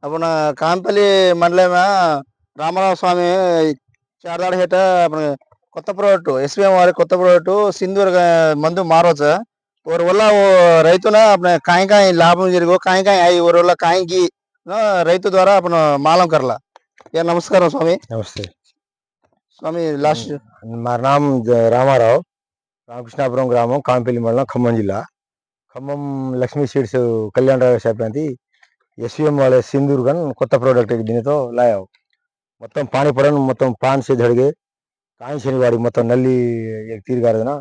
आपण कामपल्ली मंडलमा రామారావు స్వామి చారదాడ హేట आपण కొత్త ప్రోడక్ట్ ఎస్బీఎం వారి కొత్త ప్రోడక్ట్ సింధూర్ మందు मारो और वल्ला वो रैतु ना अपने काई काई लाभ जरिगो काई काई आई और वल्ला काई की ना रैतु द्वारा अपन मालूम करला। या नमस्कार स्वामी। नमस्ते स्वामी लास्ट मारा नाम रामाराव रामकृष्णापुरम ग्रामం కాంపల్లి మండలం ఖమ్మం జిల్లా ఖమ్మం లక్ష్మీ సీడ్స్ కళ్యాణ రావు శాపంతి एसवीएम वाले सिंदूर गन కొత్త प्रोडक्ट एक दिन तो लाया మొత్తం पानी पड़न మొత్తం पान से झड़गे కాయి శనివాడి మొత్తం నల్లి एक तीर गारदना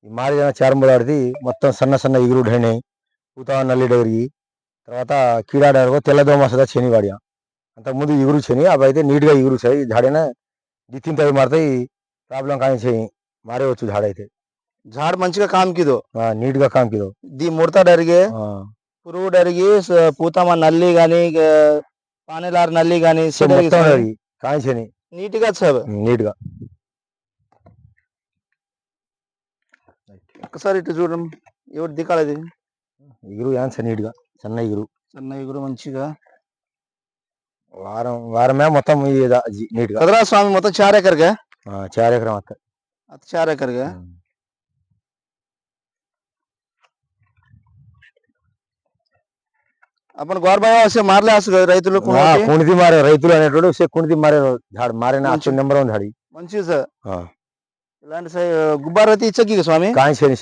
మారి జన చారంబలాడిది మొత్తం సన్న సన్న ఇగురు ఢేనే పూతా నల్లి డగరి తర్వాత కీడాడారగో తెల్లదోమ సదా శనివాడియా అంత ముందు ఇగురు శని అవి అయితే నీట్ గా ఇగురు సై झाड़ेना दी तीन तरी मारताई प्रॉब्लम काई छे मारे వచ్చు झाड़ అయితే झाड़ మంచిగా काम कीदो నీట్ గా काम कीदो दी मुर्ता डरगे పురుగు డరిగి పూతమ నల్లి గాని పానేలార్ నల్లి గాని కాయి శని నీట్ గా सब నీట్ గా ఒకసారి ఇటు చూడండి ఎవరు దికాలది ఇగురు యాన్స్ నీట్ గా సన్న ఇగురు మంచిగా వారమే మొత్తం నీట్ గా కదరా స్వామి మొత్తం 4 ఎకర్ గా 4 ఎకరం అత్త 4 ఎకర్ గా अपन गौर भाई से मारले आस రైతులు कुणती मारे రైతులు అనేటోడు से कुणती मारे झाड़ मारे ना 8 नंबर वन झाड़ी మంచి సార్ ఇలాంటి గుబ్బారతి ఇచ్చకి స్వామి కాయి శని